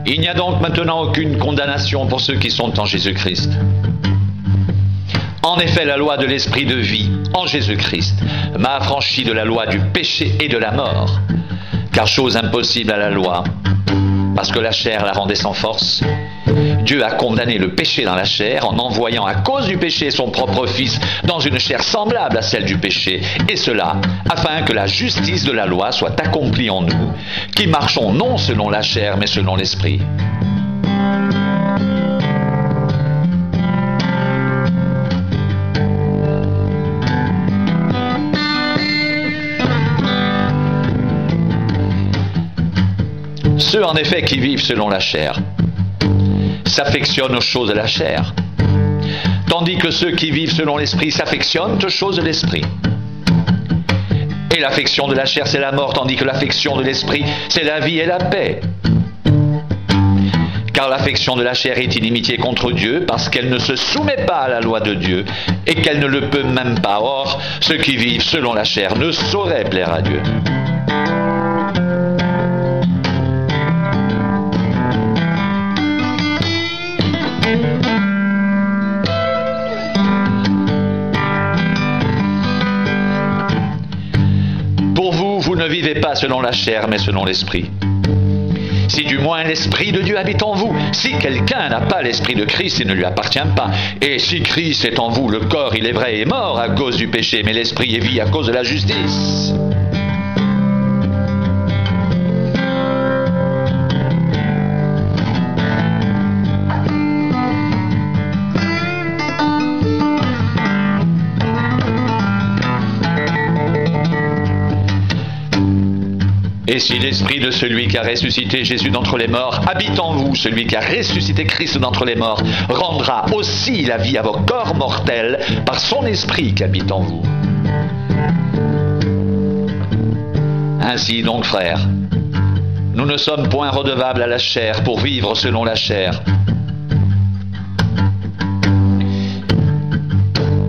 Il n'y a donc maintenant aucune condamnation pour ceux qui sont en Jésus-Christ. En effet, la loi de l'esprit de vie en Jésus-Christ m'a affranchi de la loi du péché et de la mort. Car chose impossible à la loi, parce que la chair la rendait sans force, Dieu a condamné le péché dans la chair en envoyant à cause du péché son propre Fils dans une chair semblable à celle du péché, et cela afin que la justice de la loi soit accomplie en nous, qui marchons non selon la chair mais selon l'esprit. Ceux en effet qui vivent selon la chair s'affectionnent aux choses de la chair, tandis que ceux qui vivent selon l'esprit s'affectionnent aux choses de l'esprit. Et l'affection de la chair c'est la mort, tandis que l'affection de l'esprit c'est la vie et la paix. Car l'affection de la chair est inimitié contre Dieu, parce qu'elle ne se soumet pas à la loi de Dieu, et qu'elle ne le peut même pas. Or, ceux qui vivent selon la chair ne sauraient plaire à Dieu. Pour vous, vous ne vivez pas selon la chair, mais selon l'esprit. Si du moins l'Esprit de Dieu habite en vous, si quelqu'un n'a pas l'Esprit de Christ, il ne lui appartient pas. Et si Christ est en vous, le corps, il est vrai, est mort à cause du péché, mais l'Esprit est vie à cause de la justice. Et si l'esprit de celui qui a ressuscité Jésus d'entre les morts habite en vous, celui qui a ressuscité Christ d'entre les morts rendra aussi la vie à vos corps mortels par son esprit qui habite en vous. Ainsi donc, frères, nous ne sommes point redevables à la chair pour vivre selon la chair.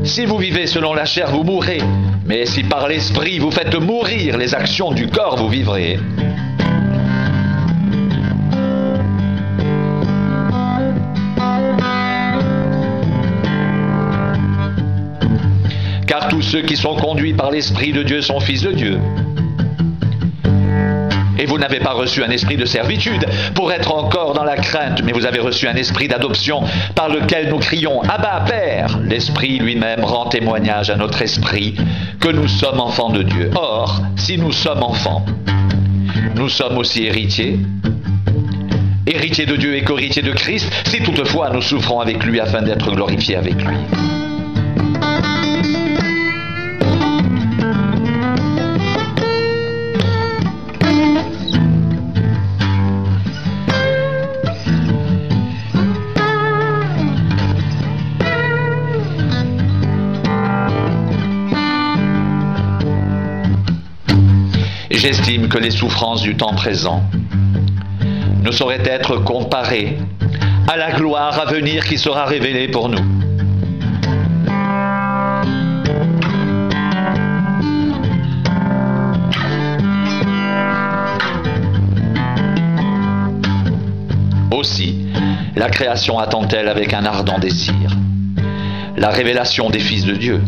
Si vous vivez selon la chair, vous mourrez. Mais si par l'esprit vous faites mourir les actions du corps, vous vivrez. Car tous ceux qui sont conduits par l'Esprit de Dieu sont fils de Dieu. Et vous n'avez pas reçu un esprit de servitude pour être encore dans la crainte, mais vous avez reçu un esprit d'adoption par lequel nous crions « Abba, Père !» L'Esprit lui-même rend témoignage à notre esprit que nous sommes enfants de Dieu. Or, si nous sommes enfants, nous sommes aussi héritiers, héritiers de Dieu et co-héritiers de Christ, si toutefois nous souffrons avec lui afin d'être glorifiés avec lui. J'estime que les souffrances du temps présent ne sauraient être comparées à la gloire à venir qui sera révélée pour nous. Aussi, la création attend-elle avec un ardent désir la révélation des fils de Dieu.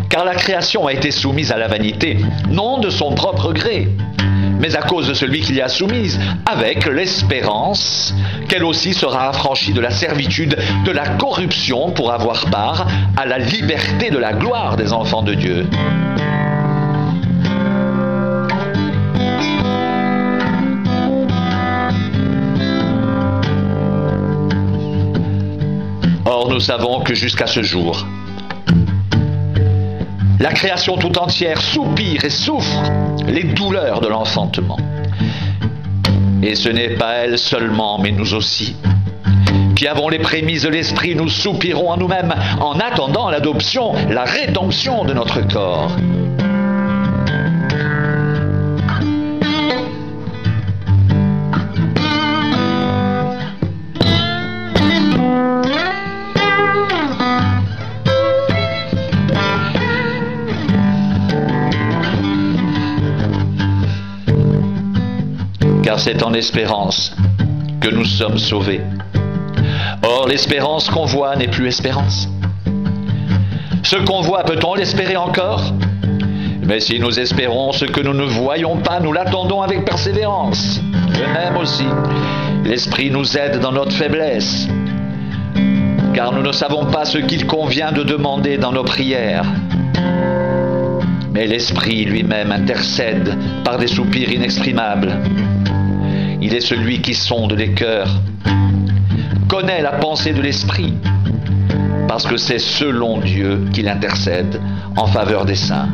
Car la création a été soumise à la vanité, non de son propre gré, mais à cause de celui qui l'y a soumise, avec l'espérance qu'elle aussi sera affranchie de la servitude, de la corruption, pour avoir part à la liberté de la gloire des enfants de Dieu. Or, nous savons que jusqu'à ce jour, la création tout entière soupire et souffre les douleurs de l'enfantement. Et ce n'est pas elle seulement, mais nous aussi, qui avons les prémices de l'Esprit, nous soupirons en nous-mêmes en attendant l'adoption, la rédemption de notre corps. Car c'est en espérance que nous sommes sauvés. Or, l'espérance qu'on voit n'est plus espérance. Ce qu'on voit, peut-on l'espérer encore? Mais si nous espérons ce que nous ne voyons pas, nous l'attendons avec persévérance. De même aussi, l'Esprit nous aide dans notre faiblesse, car nous ne savons pas ce qu'il convient de demander dans nos prières. Mais l'Esprit lui-même intercède par des soupirs inexprimables. Il est celui qui sonde les cœurs, connaît la pensée de l'Esprit, parce que c'est selon Dieu qu'il intercède en faveur des saints.